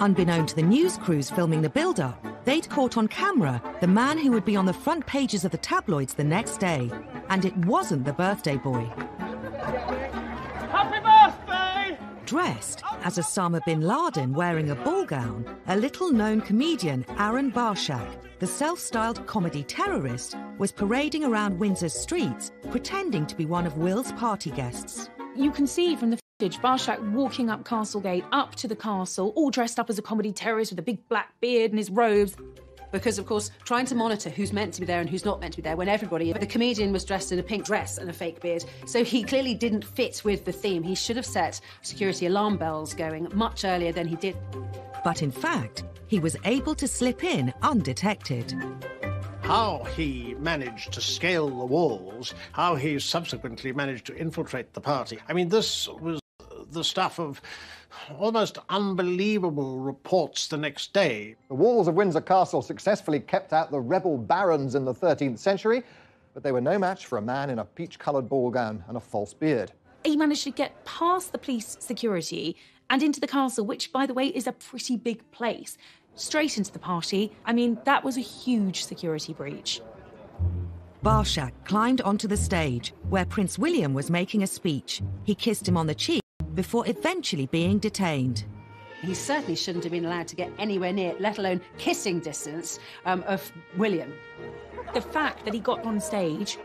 Unbeknown to the news crews filming the build-up, they'd caught on camera the man who would be on the front pages of the tabloids the next day. And it wasn't the birthday boy. Happy birthday! Dressed as Osama bin Laden wearing a ball gown, a little-known comedian, Aaron Barshak, the self-styled comedy terrorist, was parading around Windsor's streets, pretending to be one of Will's party guests. You can see from the footage Barshak walking up Castlegate, up to the castle, all dressed up as a comedy terrorist with a big black beard and his robes. Because, of course, trying to monitor who's meant to be there and who's not meant to be there when everybody... The comedian was dressed in a pink dress and a fake beard, so he clearly didn't fit with the theme. He should have set security alarm bells going much earlier than he did. But in fact, he was able to slip in undetected. How he managed to scale the walls, how he subsequently managed to infiltrate the party. I mean, this was the stuff of almost unbelievable reports the next day. The walls of Windsor Castle successfully kept out the rebel barons in the 13th century, but they were no match for a man in a peach-coloured ball gown and a false beard. He managed to get past the police security and into the castle, which, by the way, is a pretty big place. Straight into the party. I mean, that was a huge security breach. Barshak climbed onto the stage, where Prince William was making a speech. He kissed him on the cheek before eventually being detained. He certainly shouldn't have been allowed to get anywhere near, let alone kissing distance, of William. The fact that he got on stage,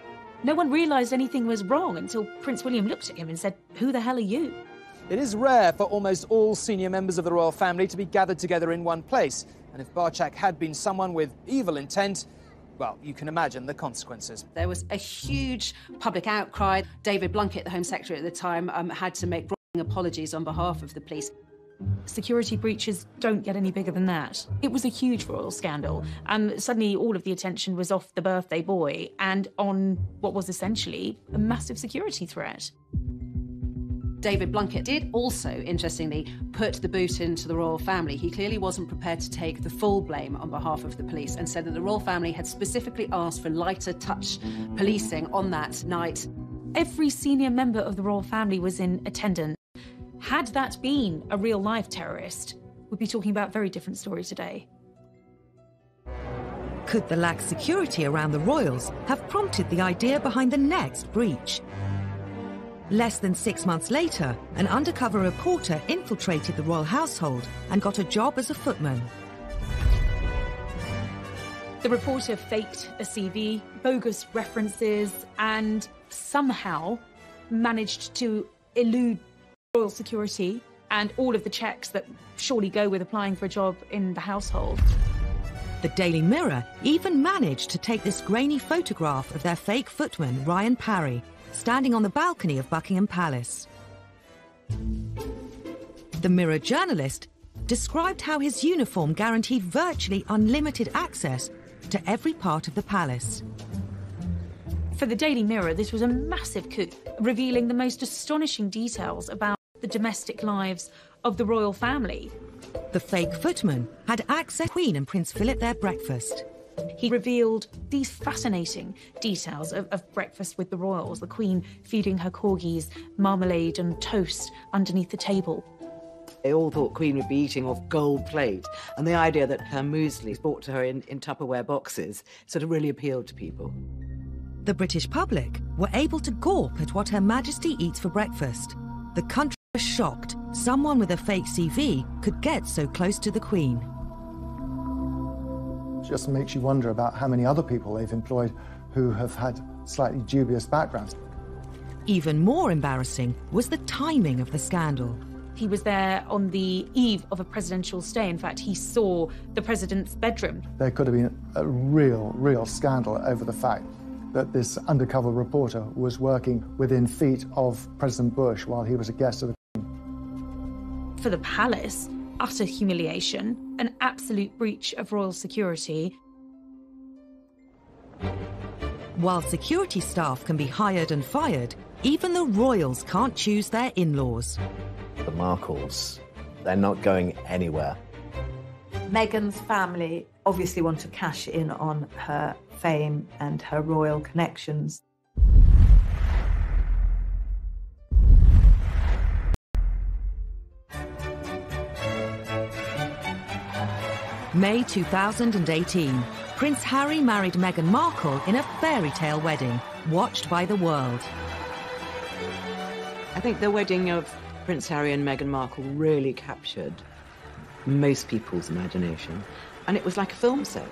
no one realised anything was wrong until Prince William looked at him and said, "Who the hell are you?" It is rare for almost all senior members of the royal family to be gathered together in one place. And if Barshak had been someone with evil intent, well, you can imagine the consequences. There was a huge public outcry. David Blunkett, the Home Secretary at the time, had to make apologies on behalf of the police. Security breaches don't get any bigger than that. It was a huge royal scandal, and suddenly all of the attention was off the birthday boy and on what was essentially a massive security threat. David Blunkett did also, interestingly, put the boot into the royal family. He clearly wasn't prepared to take the full blame on behalf of the police and said that the royal family had specifically asked for lighter touch policing on that night. Every senior member of the royal family was in attendance. Had that been a real-life terrorist, we'd be talking about a very different story today. Could the lax security around the royals have prompted the idea behind the next breach? Less than 6 months later, an undercover reporter infiltrated the royal household and got a job as a footman. The reporter faked a CV, bogus references, and somehow managed to elude royal security and all of the checks that surely go with applying for a job in the household. The Daily Mirror even managed to take this grainy photograph of their fake footman, Ryan Parry, standing on the balcony of Buckingham Palace. The Mirror journalist described how his uniform guaranteed virtually unlimited access to every part of the palace. For the Daily Mirror, this was a massive coup, revealing the most astonishing details about the domestic lives of the royal family. The fake footman had access to Queen and Prince Philip their breakfast. He revealed these fascinating details of breakfast with the royals, the Queen feeding her corgis marmalade and toast underneath the table. They all thought Queen would be eating off gold plate, and the idea that her muesli is brought to her in Tupperware boxes sort of really appealed to people. The British public were able to gawp at what Her Majesty eats for breakfast. The country was shocked someone with a fake CV could get so close to the Queen. Just makes you wonder about how many other people they've employed who have had slightly dubious backgrounds. Even more embarrassing was the timing of the scandal. He was there on the eve of a presidential stay. In fact, he saw the president's bedroom. There could have been a real scandal over the fact that this undercover reporter was working within feet of President Bush while he was a guest of the Queen. For the palace, utter humiliation, an absolute breach of royal security. While security staff can be hired and fired, even the royals can't choose their in-laws. The Markles, they're not going anywhere. Meghan's family obviously want to cash in on her fame and her royal connections. May 2018. Prince Harry married Meghan Markle in a fairy tale wedding, watched by the world. I think the wedding of Prince Harry and Meghan Markle really captured most people's imagination. And it was like a film set.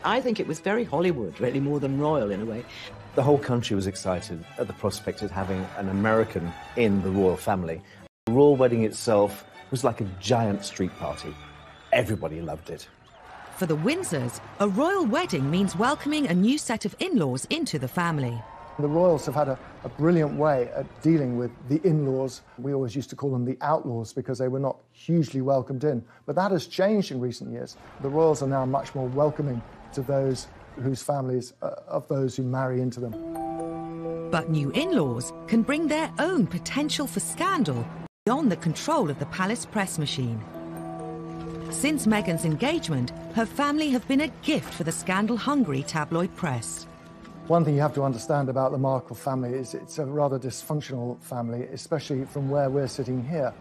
I think it was very Hollywood, really, more than royal in a way. The whole country was excited at the prospect of having an American in the royal family. The royal wedding itself was like a giant street party. Everybody loved it. For the Windsors, a royal wedding means welcoming a new set of in-laws into the family. The royals have had a brilliant way at dealing with the in-laws. We always used to call them the outlaws because they were not hugely welcomed in. But that has changed in recent years. The royals are now much more welcoming to those whose families, of those who marry into them. But new in-laws can bring their own potential for scandal beyond the control of the palace press machine. Since Meghan's engagement, her family have been a gift for the scandal-hungry tabloid press. One thing you have to understand about the Markle family is it's a rather dysfunctional family, especially from where we're sitting here.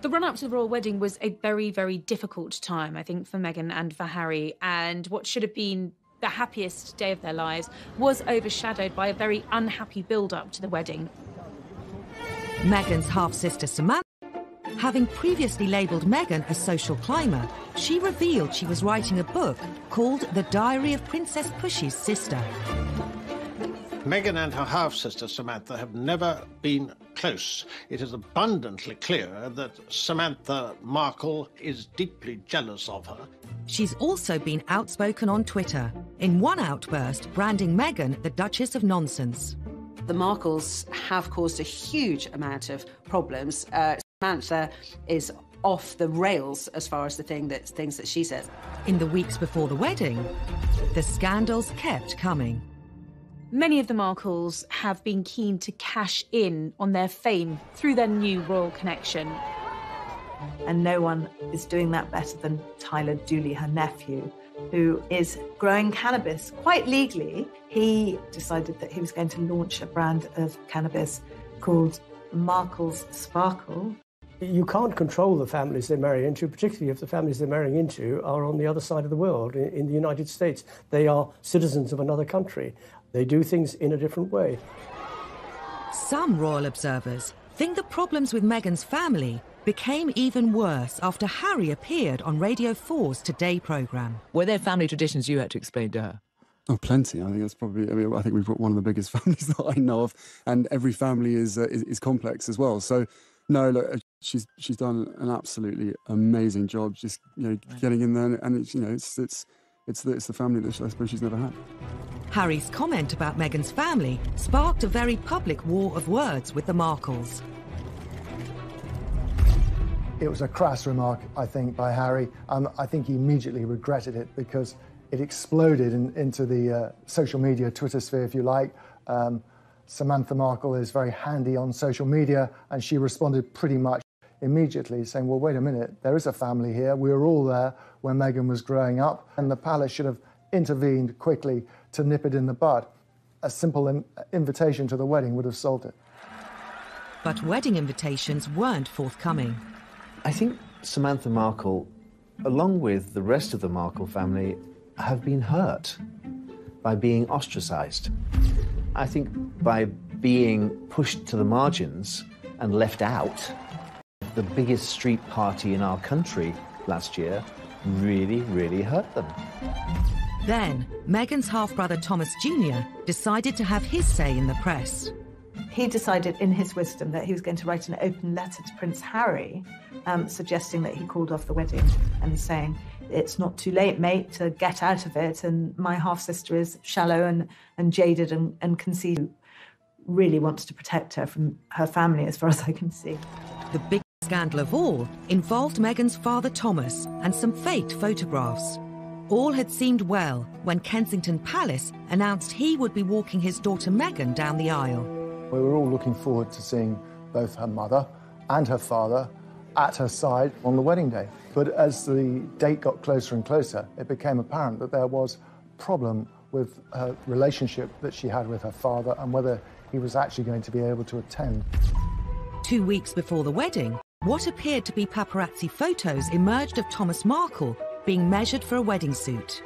The run-up to the royal wedding was a very, very difficult time, I think, for Meghan and for Harry, and what should have been the happiest day of their lives was overshadowed by a very unhappy build-up to the wedding. Meghan's half-sister Samantha, having previously labelled Meghan a social climber, she revealed she was writing a book called The Diary of Princess Pushy's Sister. Meghan and her half-sister Samantha have never been close. It is abundantly clear that Samantha Markle is deeply jealous of her. She's also been outspoken on Twitter, in one outburst branding Meghan the Duchess of Nonsense. The Markles have caused a huge amount of problems. Samantha is off the rails as far as the things that she says. In the weeks before the wedding, the scandals kept coming. Many of the Markles have been keen to cash in on their fame through their new royal connection. And no one is doing that better than Tyler Dooley, her nephew, who is growing cannabis quite legally. He decided that he was going to launch a brand of cannabis called Markle's Sparkle. You can't control the families they marry into, particularly if the families they're marrying into are on the other side of the world. In the United States, they are citizens of another country. They do things in a different way. Some royal observers think the problems with Meghan's family became even worse after Harry appeared on Radio 4's Today programme. Were there family traditions you had to explain to her? Oh, plenty. I think that's probably. I think we've got one of the biggest families that I know of, and every family is complex as well. So, no, look, she's done an absolutely amazing job, just getting in there, and it's the family that I suppose she's never had. Harry's comment about Meghan's family sparked a very public war of words with the Markles. It was a crass remark, I think, by Harry. I think he immediately regretted it because it exploded into the social media, Twitter sphere, if you like. Samantha Markle is very handy on social media, and she responded pretty much immediately, saying, well, wait a minute, there is a family here. We were all there when Meghan was growing up, and the palace should have intervened quickly to nip it in the bud. A simple invitation to the wedding would have solved it. But wedding invitations weren't forthcoming. I think Samantha Markle, along with the rest of the Markle family, have been hurt by being ostracised. I think by being pushed to the margins and left out, the biggest street party in our country last year really, really hurt them. Then, Meghan's half-brother Thomas Jr. decided to have his say in the press. He decided in his wisdom that he was going to write an open letter to Prince Harry, suggesting that he called off the wedding and saying, it's not too late, mate, to get out of it, and my half-sister is shallow and jaded and conceited. Really wants to protect her from her family, as far as I can see. The big scandal of all involved Meghan's father Thomas and some faked photographs. All had seemed well when Kensington Palace announced he would be walking his daughter Meghan down the aisle. We were all looking forward to seeing both her mother and her father at her side on the wedding day. But as the date got closer and closer, it became apparent that there was a problem with her relationship that she had with her father and whether he was actually going to be able to attend. 2 weeks before the wedding, what appeared to be paparazzi photos emerged of Thomas Markle being measured for a wedding suit.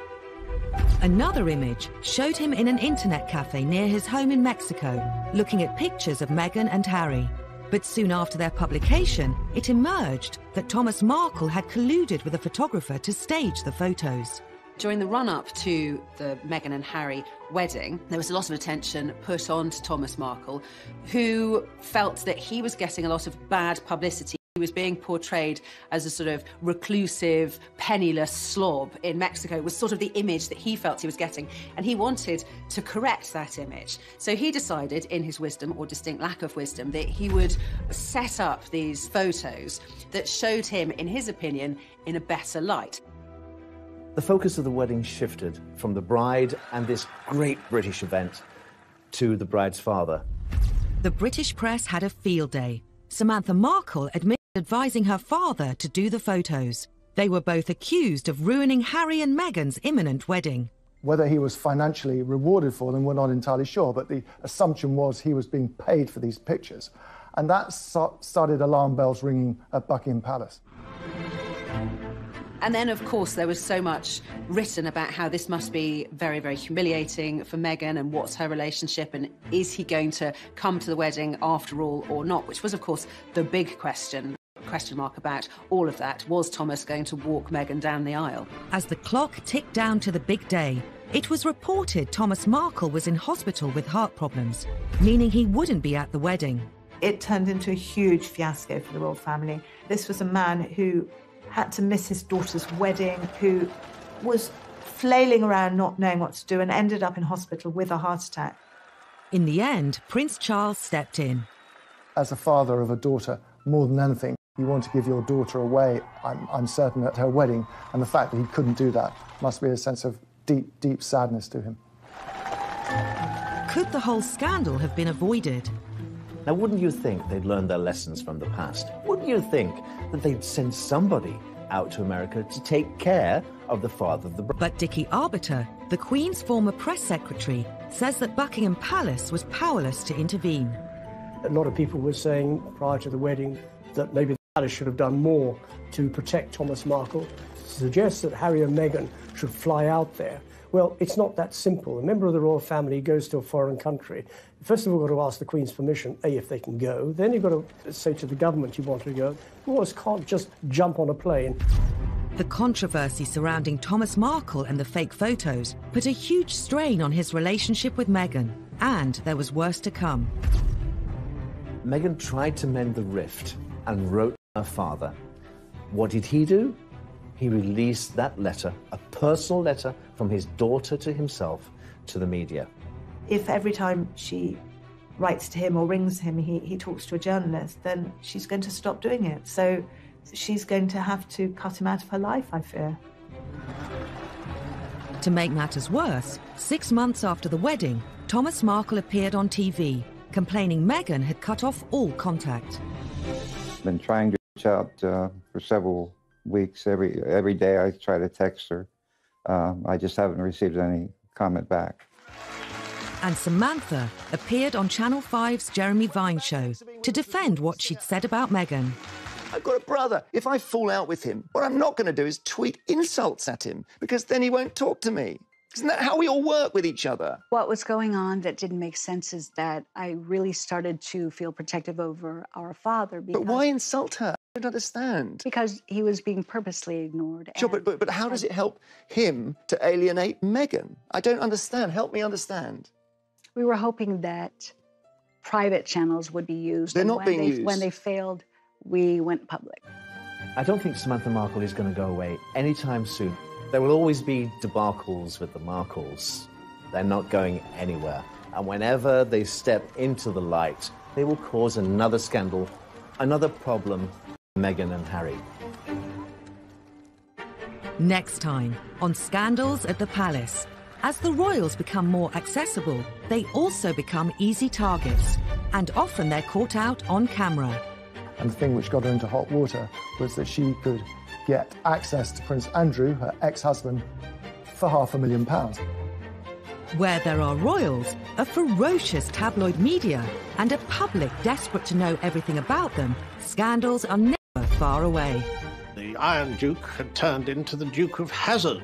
Another image showed him in an internet cafe near his home in Mexico, looking at pictures of Meghan and Harry. But soon after their publication, it emerged that Thomas Markle had colluded with a photographer to stage the photos. During the run-up to the Meghan and Harry wedding, there was a lot of attention put on to Thomas Markle, who felt that he was getting a lot of bad publicity. He was being portrayed as a sort of reclusive, penniless slob in Mexico, was sort of the image that he felt he was getting, and he wanted to correct that image. So he decided, in his wisdom, or distinct lack of wisdom, that he would set up these photos that showed him, in his opinion, in a better light. The focus of the wedding shifted from the bride and this great British event to the bride's father. The British press had a field day. Samantha Markle admitted advising her father to do the photos. They were both accused of ruining Harry and Meghan's imminent wedding. Whether he was financially rewarded for them, we're not entirely sure, but the assumption was he was being paid for these pictures. And that started alarm bells ringing at Buckingham Palace. And then, of course, there was so much written about how this must be very, very humiliating for Meghan and what's her relationship and is he going to come to the wedding after all or not, which was, of course, the big question mark about all of that. Was Thomas going to walk Meghan down the aisle? As the clock ticked down to the big day, it was reported Thomas Markle was in hospital with heart problems, meaning he wouldn't be at the wedding. It turned into a huge fiasco for the royal family. This was a man who had to miss his daughter's wedding, who was flailing around not knowing what to do and ended up in hospital with a heart attack. In the end, Prince Charles stepped in. As a father of a daughter, more than anything, you want to give your daughter away, I'm certain, at her wedding, and the fact that he couldn't do that must be a sense of deep, deep sadness to him. Could the whole scandal have been avoided? Now, wouldn't you think they'd learned their lessons from the past? Wouldn't you think that they'd send somebody out to America to take care of the father of the bride? But Dickie Arbiter, the Queen's former press secretary, says that Buckingham Palace was powerless to intervene. A lot of people were saying prior to the wedding that maybe the palace should have done more to protect Thomas Markle. Suggests that Harry and Meghan should fly out there. Well, it's not that simple. A member of the royal family goes to a foreign country. First of all, you've got to ask the Queen's permission, if they can go. Then you've got to say to the government you want to go. Royals can't just jump on a plane. The controversy surrounding Thomas Markle and the fake photos put a huge strain on his relationship with Meghan, and there was worse to come. Meghan tried to mend the rift and wrote her father. What did he do? He released that letter, a personal letter from his daughter to himself, to the media. If every time she writes to him or rings him, he talks to a journalist, then she's going to stop doing it. So she's going to have to cut him out of her life, I fear. To make matters worse, 6 months after the wedding, Thomas Markle appeared on TV, complaining Meghan had cut off all contact. I've been trying to reach out for several weeks. Every day I try to text her. I just haven't received any comment back. And Samantha appeared on Channel 5's Jeremy Vine show to defend what she'd said about Meghan. I've got a brother. If I fall out with him, what I'm not going to do is tweet insults at him, because then he won't talk to me. Isn't that how we all work with each other? What was going on that didn't make sense is that I really started to feel protective over our father. But why insult her? I don't understand. Because he was being purposely ignored. Sure, but how does it help him to alienate Meghan? I don't understand. Help me understand. We were hoping that private channels would be used. They're not being used. When they failed, we went public. I don't think Samantha Markle is going to go away anytime soon. There will always be debacles with the Markles. They're not going anywhere. And whenever they step into the light, they will cause another scandal, another problem for Meghan and Harry. Next time on Scandals at the Palace. As the royals become more accessible, they also become easy targets. And often they're caught out on camera. And the thing which got her into hot water was that she could get access to Prince Andrew, her ex-husband, for £500,000. Where there are royals, a ferocious tabloid media, and a public desperate to know everything about them, scandals are never far away. The The Iron Duke had turned into the Duke of Hazard.